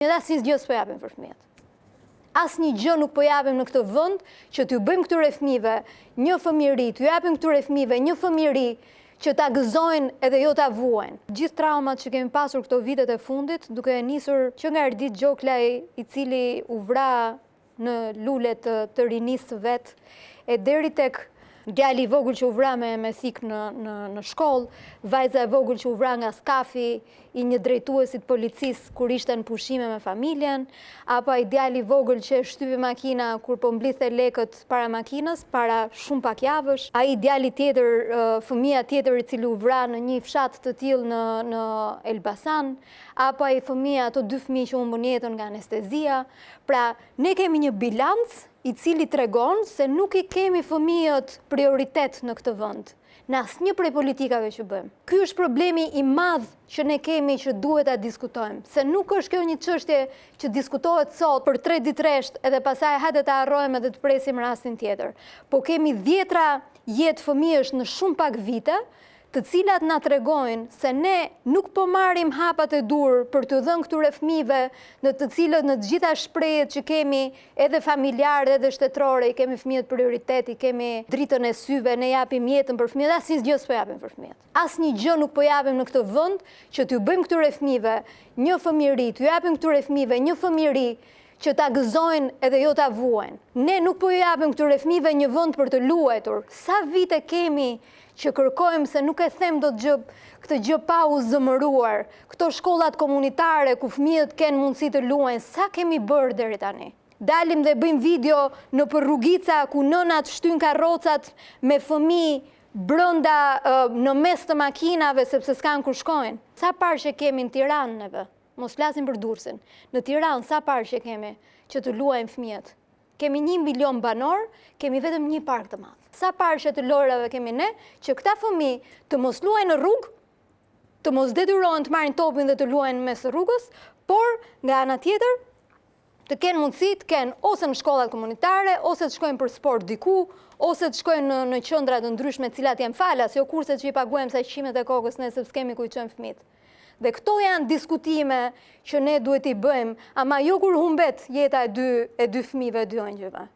Edhe asnjë gjë s'po japim për fëmijët. Asnjë gjë nuk po japim në këtë vend që t'ju bëjmë këtyre fëmijëve një fëmijëri, t'ju japim këtyre fëmijëve një fëmijëri që ta gëzojnë edhe jo ta vuajnë. Gjithë traumat që kemi pasur këto vitet e fundit, duke nisur që nga Erdit Gjoklaj, i cili u vra në lule të rinisë së vet, e deri tek djali i vogël që u vra me thik në shkollë, vajza e vogël që u vra nga skafi i një drejtuesit policisë kur ishte në pushime me familjen, apo ai djali i vogël që e shtypi makina kur po mblidhte lekët para makinës, para shumë pak javësh, ai djali tjetër, fëmia tjetër i cili u vra në një fshat të tillë në Elbasan, apo ai fëmia, ato dy fëmijë që humbën jetën nga anestezia. Pra, ne kemi një bilanc i cili tregon se nuk i kemi fëmijët prioritet në këtë vend, në asnjë prej politikave që bëjmë. Ky është problemi i madh që ne kemi që duhet ta diskutojmë, se nuk është kjo një çështje që diskutohet sot për 3 ditë rresht edhe pastaj hajde ta harrojmë edhe të presim rastin tjetër. Po kemi 10 jetë fëmijësh në shumë pak vite, të cilat na tregojnë se ne nuk po marrim hapat e dur për të dhënë këtyre fëmijëve, në të cilët në të gjitha shprehjet që kemi, edhe familjare edhe shtetërore, i kemi fëmijët prioritet, i kemi dritën e syve, ne japim jetën për fëmijët, asnjë gjë s'po japim për fëmijët. Asnjë gjë nuk po japim në këtë vend që t'ju bëjmë këtyre fëmijëve një fëmijëri, t'ju japim këtyre fëmijëve një fëmijëri që ta gëzojnë edhe jo ta vuajnë. Ne nuk po ju japim këtyre fëmijëve një vend për të luajtur. Sa vite kemi që kërkojmë se nuk e them do të këtë gjë pa u zëmëruar, këto shkollat komunitare ku fëmijët kanë mundësi të luajnë, sa kemi bërë deri tani? Dalim dhe bëjmë video në për rrugica ku nënat shtyn karrocat me fëmijë brenda në mes të makinave sepse s'kan ku shkojnë. Sa parqe kemi në Tiranë neve? Mos flasim për Durrësin. Në Tiranë sa parqe kemi që të luajnë fëmijët? Kemi 1 milion banor, kemi vetëm një park të madh. Sa parqe të lojrave kemi ne që këta fëmijë të mos luajnë në rrugë, të mos detyrohen të marrin topin dhe të luajnë mes rrugës, por nga ana tjetër të kenë mundësi të kenë ose në shkollat komunitare, ose të shkojnë për sport diku, ose të shkojnë në qendra të ndryshme të cilat janë falas, jo kurset që i paguajmë sa qimet e kokës ne sepse kemi ku i çojmë fëmijët. Dhe këto janë diskutime që ne duhet i bëjmë, ama jo kur humbet jeta e dy fëmijëve, 2 angjëve.